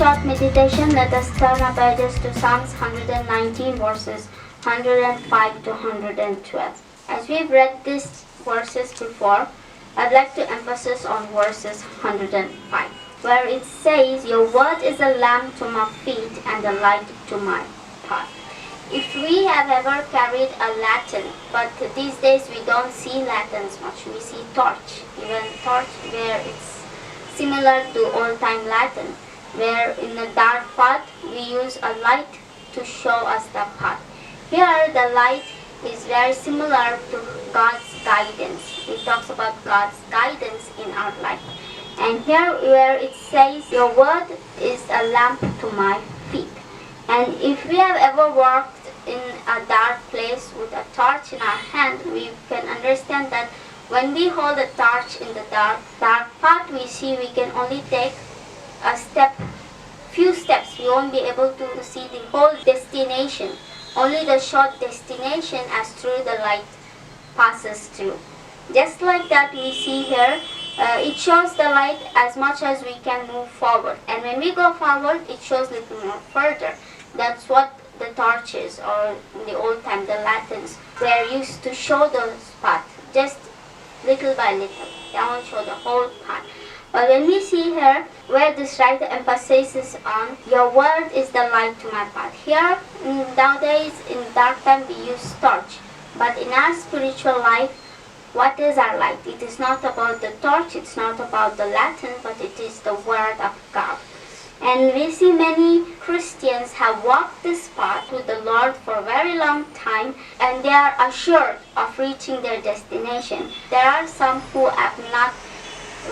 short meditation, let us turn our pages to Psalms 119 verses 105 to 112. As we've read these verses before, I'd like to emphasize on verses 105, where it says, "Your word is a lamp to my feet and a light to my path." If we have ever carried a lantern, but these days we don't see lanterns much, we see torch, even torch where it's similar to old-time lantern, where in a dark path we use a light to show us the path. Here the light is very similar to God's guidance. It talks about God's guidance in our life. And here where it says, "Your word is a lamp to my feet." And if we have ever walked in a dark place with a torch in our hand, we can understand that when we hold a torch in the dark path, we see we can only take a step, few steps. We won't be able to see the whole destination, only the short destination as through the light passes through. Just like that, we see here, it shows the light as much as we can move forward. And when we go forward, it shows a little more further. That's what the torches, or in the old time, the lanterns, were used to show those paths, just little by little. They won't show the whole path. But when we see here, where this writer emphasizes on, "Your word is the light to my path." Here, nowadays, in dark time, we use torch. But in our spiritual life, what is our light? It is not about the torch, it's not about the lantern, but it is the word of God. And we see many Christians have walked this path with the Lord for a very long time, and they are assured of reaching their destination. There are some who have not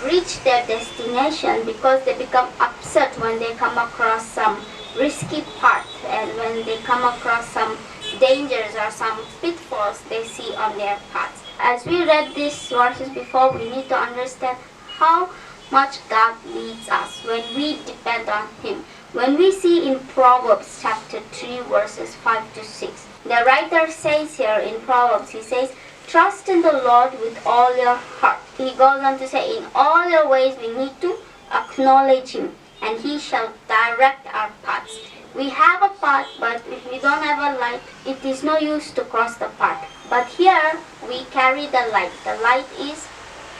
reached their destination because they become upset when they come across some risky path, and when they come across some dangers or some pitfalls they see on their paths. As we read these verses before, we need to understand how much God leads us when we depend on Him. When we see in Proverbs chapter 3 verses 5 to 6, the writer says here in Proverbs, he says, "Trust in the Lord with all your heart." He goes on to say, "In all your ways we need to acknowledge Him, and He shall direct our paths." We have a path, but if we don't have a light, it is no use to cross the path. But here we carry the light. The light is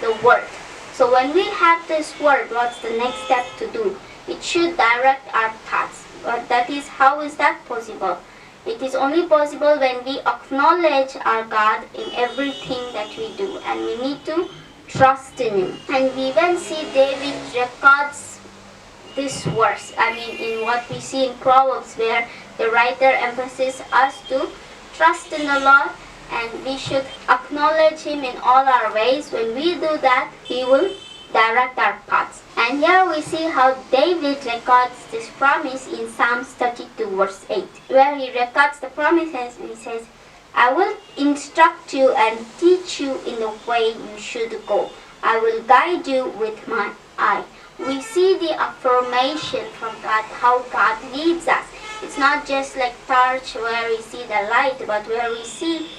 the Word. So when we have this Word, what's the next step to do? It should direct our paths. But that is, how is that possible? It is only possible when we acknowledge our God in everything that we do, and we need to trust in Him. And we even see David records this verse, in what we see in Proverbs, where the writer emphasizes us to trust in the Lord, and we should acknowledge Him in all our ways. When we do that, He will direct our paths. And here we see how David records this promise in Psalms 32 verse 8, where he records the promises and he says, "I will instruct you and teach you in the way you should go. I will guide you with my eye." We see the affirmation from God, how God leads us. It's not just like torch where we see the light, but where we see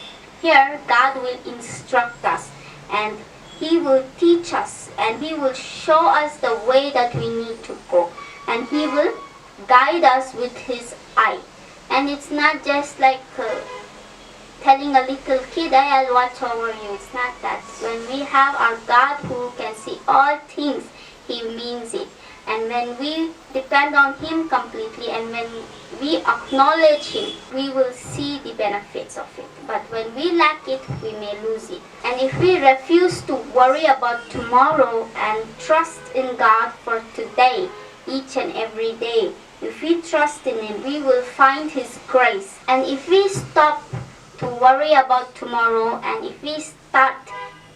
here God will instruct us, and He will teach us, and He will show us the way that we need to go, and He will guide us with His eye. And it's not just like telling a little kid, "I'll watch over you." It's not that. When we have our God who can see all things, He means it. And when we depend on Him completely, and when we acknowledge Him, we will see the benefits of it. But when we lack it, we may lose it. And if we refuse to worry about tomorrow and trust in God for today, each and every day, if we trust in Him, we will find His grace. And if we stop to worry about tomorrow, and if we start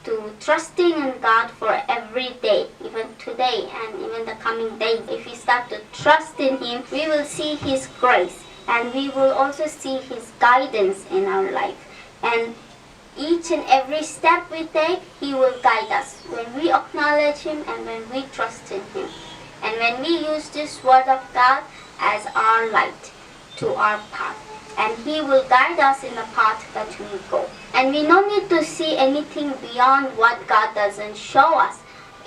to trusting in God for every day, even today and even the coming days, if we start to trust in Him, we will see His grace, and we will also see His guidance in our life. And each and every step we take, He will guide us when we acknowledge Him and when we trust in Him, and when we use this Word of God as our light to our path, and He will guide us in the path that we go. And we don't need to see anything beyond what God doesn't show us.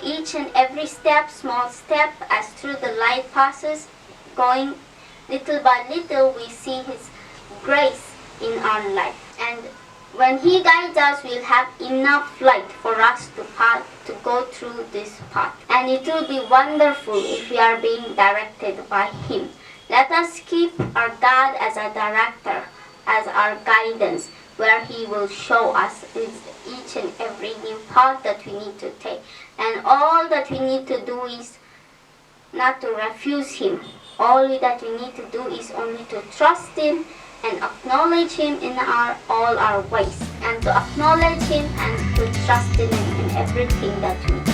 Each and every step, small step, as through the light passes, going little by little, we see His grace in our life. And when He guides us, we'll have enough light for us to go through this path. And it will be wonderful if we are being directed by Him. Let us keep our God as our director, as our guidance, where He will show us each and every new path that we need to take. And all that we need to do is not to refuse Him. All that we need to do is only to trust Him and acknowledge Him in all our ways. And to acknowledge Him and to trust Him in everything that we do.